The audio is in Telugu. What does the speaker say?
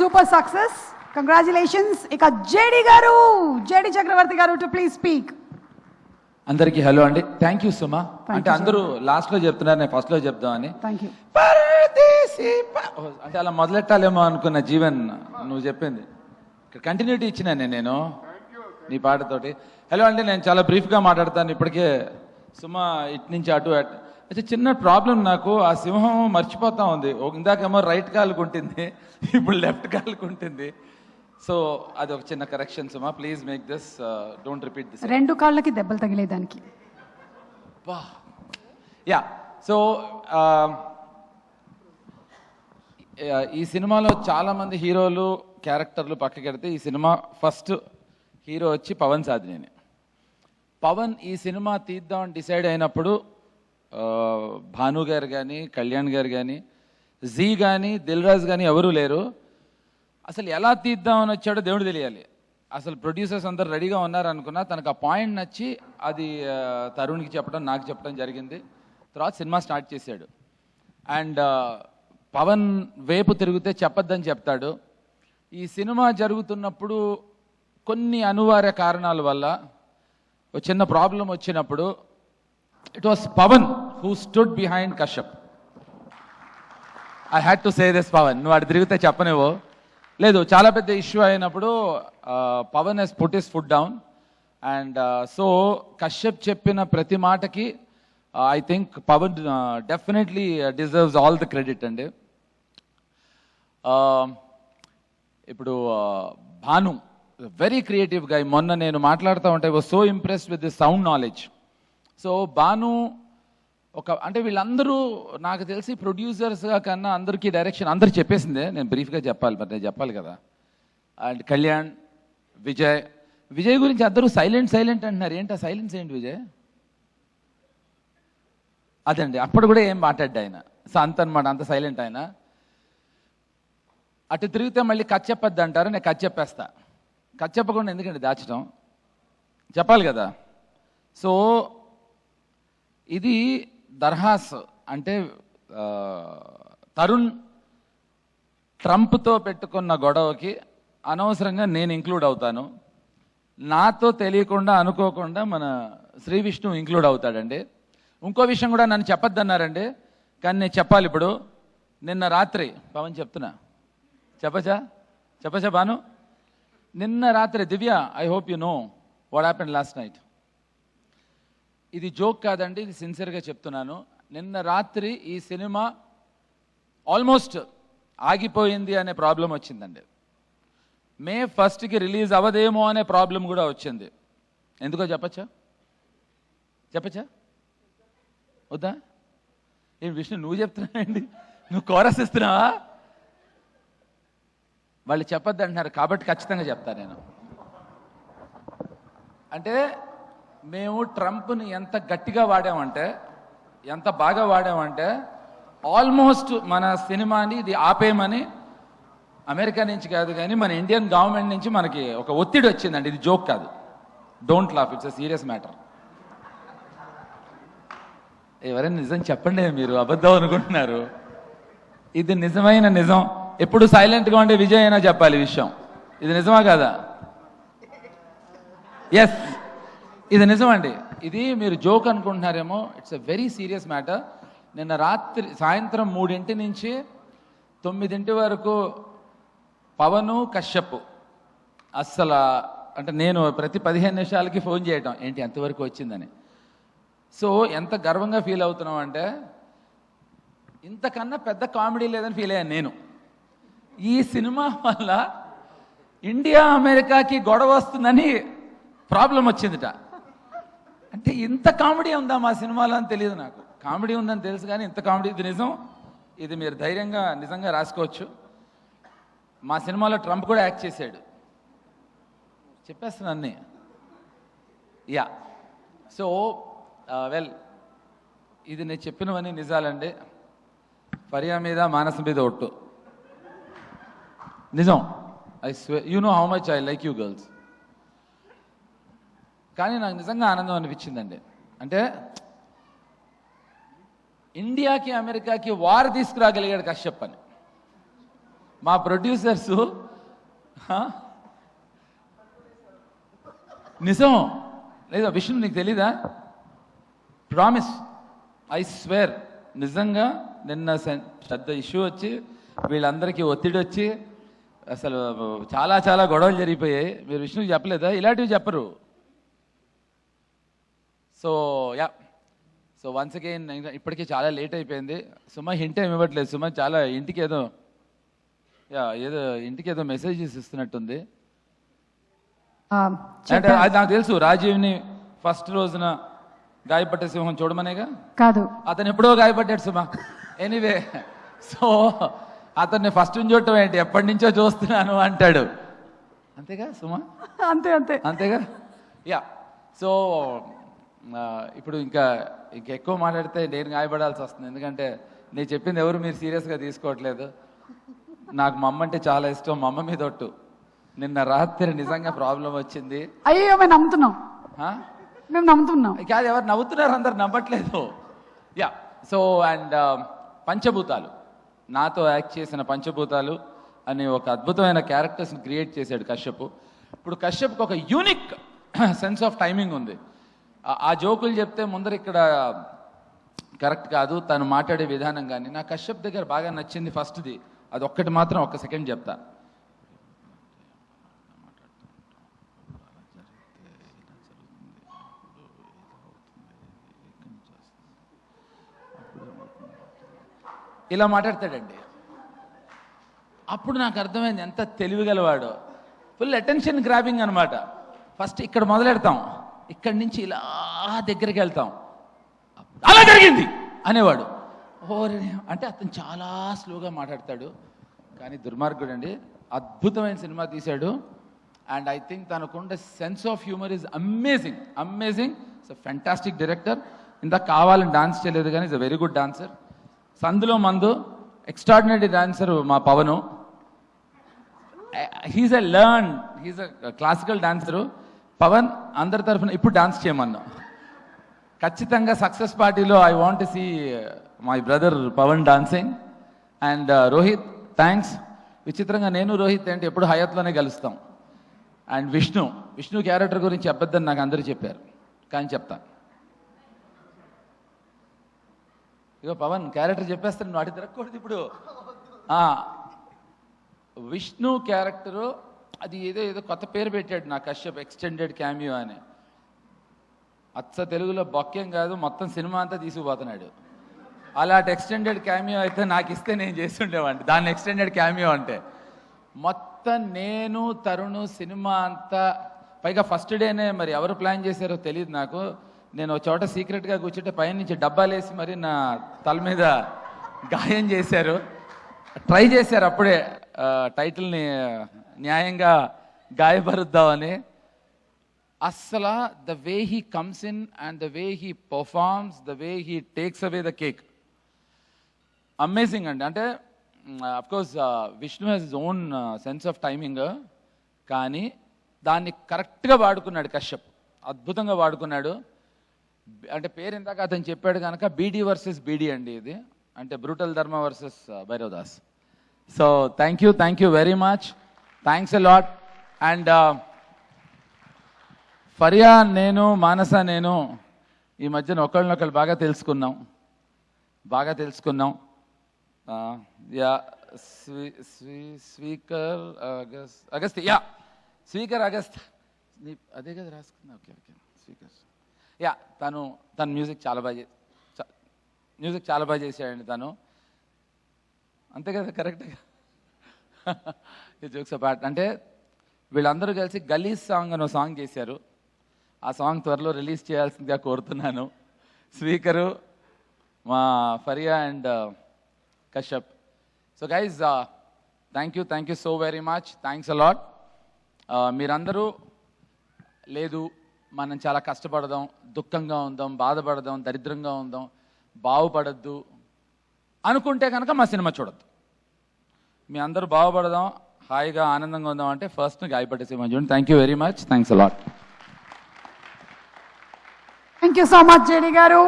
Super success. కంగ్రాచులేషన్స్. ఇక జేడి గారు, జేడి చక్రవర్తి గారు టు ప్లీజ్ స్పీక్. అందరికీ హలో అండి. థ్యాంక్ యూ సుమా. అంటే అందరూ లాస్ట్ లో చెప్తున్నారు, నేను ఫస్ట్ లో చెప్దామని. అంటే అలా మొదలెట్టాలేమో అనుకున్న జీవన్, నువ్వు చెప్పింది ఇక్కడ కంటిన్యూటీ ఇచ్చినాను నేను నీ పాటతోటి. హలో అండి, నేను చాలా బ్రీఫ్గా మాట్లాడతాను. ఇప్పటికే సుమా ఇటు నుంచి అటు అయితే చిన్న ప్రాబ్లం, నాకు ఆ సింహం మర్చిపోతా ఉంది. ఇందాకేమో రైట్ కాలుకు ఉంటుంది, ఇప్పుడు లెఫ్ట్ కాలుకు ఉంటుంది. సో అది ఒక చిన్న correction Suma, please make this, don't repeat this. రెండు కాళ్ళకి దెబ్బలు తగిలేదానికి. యా, సో ఈ సినిమాలో చాలా మంది హీరోలు క్యారెక్టర్లు పక్కకెడితే ఈ సినిమా ఫస్ట్ హీరో వచ్చి పవన్ సాధినేని. పవన్ ఈ సినిమా తీద్దామని డిసైడ్ అయినప్పుడు భాను గారు కానీ, కళ్యాణ్ గారు కానీ, జీ కానీ, దిల్ రాజు కానీ ఎవరూ లేరు. అసలు ఎలా తీద్దామని వచ్చాడో దేవుడు తెలియాలి. అసలు ప్రొడ్యూసర్స్ అందరు రెడీగా ఉన్నారు అనుకున్నా, తనకు ఆ పాయింట్ నచ్చి అది తరుణ్కి చెప్పడం, నాకు చెప్పడం జరిగింది. తర్వాత సినిమా స్టార్ట్ చేశాడు. అండ్ పవన్ వైపు తిరిగితే చెప్పొద్దని చెప్తాడు. ఈ సినిమా జరుగుతున్నప్పుడు కొన్ని అనివార్య కారణాల వల్ల ఒక చిన్న ప్రాబ్లం వచ్చినప్పుడు it was Pawan who stood behind Kashyap. I had to say this Pawan, నువ్వు అటు తిరిగితే చెప్పనేవో లేదు. చాలా పెద్ద ఇష్యూ అయినప్పుడు Pawan he's put his foot down. And so Kashyap చెప్పిన ప్రతి మాటకి I think Pawan definitely deserves all the credit అండి. ఇప్పుడు భాను వెరీ క్రియేటివ్ గా, మొన్న నేను మాట్లాడుతూ ఉంటే was so impressed with the sound knowledge. So Bhanu అంటే వీళ్ళందరూ నాకు తెలిసి ప్రొడ్యూసర్స్గా కన్నా అందరికీ డైరెక్షన్ అందరు చెప్పేసిందే, నేను బ్రీఫ్గా చెప్పాలి, మరి నేను చెప్పాలి కదా. అండ్ కళ్యాణ్, విజయ్ గురించి అందరూ సైలెంట్ అంటున్నారు. ఏంటి ఆ సైలెన్స్ ఏంటి విజయ్? అదండి, అప్పుడు కూడా ఏం మాట్లాడ్డా ఆయన. సో అంత అనమాట, అంత సైలెంట్ ఆయన. అటు తిరిగితే మళ్ళీ కథ చెప్పొద్దు అంటారు, నేను కథ చెప్పేస్తా. కథ చెప్పకుండా ఎందుకంటే దాచడం, చెప్పాలి కదా. సో ఇది దర్హాస్ అంటే తరుణ్ ట్రంప్తో పెట్టుకున్న గొడవకి అనవసరంగా నేను ఇంక్లూడ్ అవుతాను. నాతో తెలియకుండా అనుకోకుండా మన శ్రీ విష్ణు ఇంక్లూడ్ అవుతాడండి. ఇంకో విషయం కూడా నన్ను చెప్పొద్దన్నారండి, కానీ నేను చెప్పాలి ఇప్పుడు. నిన్న రాత్రి పవన్ చెప్తున్నా, చెప్పచ్చా బాను? నిన్న రాత్రి Divya, I hope you know what happened last night. ఇది జోక్ కాదండి, ఇది సిన్సియర్గా చెప్తున్నాను. నిన్న రాత్రి ఈ సినిమా ఆల్మోస్ట్ ఆగిపోయింది అనే ప్రాబ్లం వచ్చిందండి. మే 1కి రిలీజ్ అవ్వదేమో అనే ప్రాబ్లం కూడా వచ్చింది. ఎందుకో చెప్పచ్చా వద్దా? ఏం విష్ణు నువ్వు చెప్తున్నావండి, నువ్వు కోరస్ ఇస్తున్నావా? వాళ్ళు చెప్పొద్దు అంటున్నారు కాబట్టి ఖచ్చితంగా చెప్తా నేను. అంటే మేము ట్రంప్ని ఎంత గట్టిగా వాడామంటే, ఎంత బాగా వాడామంటే, ఆల్మోస్ట్ మన సినిమాని ఇది ఆపేయమని అమెరికా నుంచి కాదు కానీ మన ఇండియన్ గవర్నమెంట్ నుంచి మనకి ఒక ఒత్తిడి వచ్చిందండి. ఇది జోక్ కాదు, don't laugh, it's a serious matter. ఎవరైనా నిజం చెప్పండి, మీరు అబద్ధం అనుకుంటున్నారు. ఇది నిజమైన నిజం. ఎప్పుడు సైలెంట్గా ఉండే విజయ్ అయినా చెప్పాలి విషయం. ఇది నిజమా కాదా? ఎస్, ఇది నిజం అండి. ఇది మీరు జోక్ అనుకుంటున్నారేమో, it's a very serious matter. నిన్న రాత్రి సాయంత్రం 3 నుంచి 9 వరకు పవను, కశ్యప్ అస్సలు అంటే నేను ప్రతి 15 నిమిషాలకి ఫోన్ చేయటం, ఏంటి ఎంతవరకు వచ్చిందని. సో ఎంత గర్వంగా ఫీల్ అవుతున్నాం అంటే, ఇంతకన్నా పెద్ద కామెడీ లేదని ఫీల్ అయ్యాను నేను. ఈ సినిమా వల్ల ఇండియా అమెరికాకి గొడవ వస్తుందని ప్రాబ్లం వచ్చిందిట. అంటే ఇంత కామెడీ ఉందా మా సినిమాలో అని తెలియదు నాకు. కామెడీ ఉందని తెలుసు కానీ ఇంత కామెడీ, ఇది నిజం. ఇది మీరు ధైర్యంగా నిజంగా రాసుకోవచ్చు. మా సినిమాలో ట్రంప్ కూడా యాక్ట్ చేశాడు, చెప్పేస్తాను అన్నీ. యా, సో వెల్, ఇది నేను చెప్పినవన్నీ నిజాలండి. ఫరియా మీద, మానస మీద ఒట్టు నిజం. I స్వే, you know how much I like you girls. కానీ నాకు నిజంగా ఆనందం అనిపించిందండి. అంటే ఇండియాకి అమెరికాకి వార్ తీసుకురాగలిగాడు కశ్యప్ అని. మా ప్రొడ్యూసర్స్ నిజం లేదా విష్ణు నీకు తెలీదా? ప్రామిస్, ఐ స్వేర్, నిజంగా నిన్న పెద్ద ఇష్యూ వచ్చి వీళ్ళందరికీ ఒత్తిడి వచ్చి అసలు చాలా చాలా గొడవలు జరిగిపోయాయి. మీరు విష్ణుకి చెప్పలేదా? ఇలాంటివి చెప్పరు. So yeah, so once again ఇప్పటికీ చాలా లేట్ అయిపోయింది. సుమ హింట్ ఏమి ఇవ్వట్లేదు. సుమ చాలా ఇంటికి ఏదో ఇంటికి ఏదో మెసేజెస్ ఇస్తున్నట్టుంది. అంటే అది నాకు తెలుసు, రాజీవ్ని ఫస్ట్ రోజున గాయపడ్డ సింహం చూడమనేగా కాదు, అతను ఎప్పుడో గాయపడ్డాడు సుమ. ఎనీవే, సో అతన్ని ఫస్ట్ చూడటం ఏంటి, ఎప్పటి నుంచో చూస్తున్నాను అంటాడు. అంతేగా సుమ? అంతే అంతే అంతేగా. యా, సో ఇప్పుడు ఇంకా ఎక్కువ మాట్లాడితే నేను గాయపడాల్సి వస్తుంది. ఎందుకంటే నేను చెప్పింది ఎవరు మీరు సీరియస్గా తీసుకోవట్లేదు. నాకు మా అమ్మ అంటే చాలా ఇష్టం. మా అమ్మ మీద ఒట్టు, నిన్న రాత్రి నిజంగా ప్రాబ్లం వచ్చింది. అయ్యో మేము నమ్ముతున్నాం, మేము నమ్ముతున్నాం. కాదు, ఎవరు నవ్వుతున్నారు, అందరు నమ్మట్లేదు. యా, సో అండ్ పంచభూతాలు, నాతో యాక్ట్ చేసిన పంచభూతాలు అనే ఒక అద్భుతమైన క్యారెక్టర్స్ని క్రియేట్ చేశాడు కశ్యప్. ఇప్పుడు కశ్యప్కి ఒక యూనిక్ సెన్స్ ఆఫ్ టైమింగ్ ఉంది. ఆ జోకులు చెప్తే ముందర ఇక్కడ కరెక్ట్ కాదు, తను మాట్లాడే విధానం. కానీ నా కశ్యప్ దగ్గర బాగా నచ్చింది ఫస్ట్ది, అది ఒక్కటి మాత్రం ఒక్క సెకండ్ చెప్తా. ఇలా మాట్లాడతాడండి. అప్పుడు నాకు అర్థమైంది ఎంత తెలివిగలవాడో. ఫుల్ అటెన్షన్ గ్రాబింగ్ అనమాట. ఫస్ట్ ఇక్కడ మొదలెడతాం, ఇక్కడి నుంచి ఇలా దగ్గరికి వెళ్తాం, అలా జరిగింది అనేవాడు. ఓరే అంటే అతను చాలా స్లోగా మాట్లాడతాడు, కానీ దుర్మార్గుడు అండి. అద్భుతమైన సినిమా తీశాడు. అండ్ ఐ థింక్ తనకుండే sense of humour is amazing, amazing. It's a fantastic director. ఇందాక కావాలని డాన్స్ చేయలేదు, కానీ is a very good dancer. సందులో మందు ఎక్స్ట్రాడినరీ డాన్సర్ మా Pavan. He's a classical dancer. Pavan అందరి తరఫున ఇప్పుడు డాన్స్ చేయమన్నాం. ఖచ్చితంగా సక్సెస్ పార్టీలో I want to see my brother Pavan dancing. And Rohit, thanks. విచిత్రంగా నేను రోహిత్ అంటే ఎప్పుడు హయాత్లోనే కలుస్తాం. అండ్ విష్ణు క్యారెక్టర్ గురించి చెప్పొద్దని నాకు అందరూ చెప్పారు, కానీ చెప్తాను. ఇగో పవన్ క్యారెక్టర్ చెప్పేస్తాను, నువ్వు అటు తిరగకూడదు ఇప్పుడు. విష్ణు క్యారెక్టరు అది ఏదో కొత్త పేరు పెట్టాడు నా కశ్యప్, ఎక్స్టెండెడ్ క్యామియో అని. అచ్చ తెలుగులో బొక్కేం కాదు, మొత్తం సినిమా అంతా తీసుకుపోతున్నాడు. అలాంటి ఎక్స్టెండెడ్ క్యామియో అయితే నాకు ఇస్తే నేను చేసి ఉండేవాడిని. దాన్ని ఎక్స్టెండెడ్ క్యామియో అంటే మొత్తం నేను తరుణ్ సినిమా అంతా, పైగా ఫస్ట్ డేనే మరి ఎవరు ప్లాన్ చేశారో తెలియదు నాకు. నేను ఒక చోట సీక్రెట్గా కూర్చుంటే పైన నుంచి డబ్బాలేసి మరి నా తల మీద గాయం చేశారు. ట్రై చేశారు అప్పుడే టైటిల్ని న్యాయంగా గాయపరుద్దామని. అస్సలు the way he comes in and the way he performs, the way he takes away the cake, amazing అండి. అంటే of course Vishnu has his own sense of timing, కానీ దాన్ని కరెక్ట్గా వాడుకున్నాడు కశ్యప్, అద్భుతంగా వాడుకున్నాడు. అంటే పేరు ఇందాక అతను చెప్పాడు కనుక బీడీ వర్సెస్ బీడీ అండి ఇది, అంటే బ్రూటల్ ధర్మ versus Bhairav Das. So thank you very much, thanks a lot. And Faria నేను, మానస నేను ఈ మధ్యన ఒకళ్ళనొకళ్ళు బాగా తెలుసుకున్నాం. Yeah, speaker Agasti, yeah speaker Agasti, అదే కదా రాసుకున్నా. ఓకే స్పీకర్, యా తను మ్యూజిక్ చాలా బాగా చేశాడండి తను, అంతే కదా కరెక్ట్గా. జోక్స్ అపార్ట్, అంటే వీళ్ళందరూ కలిసి గలీజ్ సాంగ్ అని ఒక సాంగ్ చేశారు. ఆ సాంగ్ త్వరలో రిలీజ్ చేయాల్సిందిగా కోరుతున్నాను. స్పీకరు, మా Faria and Kashyap. So guys thank you so very much, thanks a lot. మీరందరూ లేదు మనం చాలా కష్టపడదాం, దుఃఖంగా ఉందాం, బాధపడదాం, దరిద్రంగా ఉందాం, బాగుపడద్దు అనుకుంటే కనుక మా సినిమా చూడద్దు. మీ అందరూ బాగుపడదాం, హాయిగా ఆనందంగా ఉందాం అంటే ఫస్ట్ గాయపడ్డ సినిమా చూడండి. Thank you very much, thanks a lot. Thank you so much JD గారు.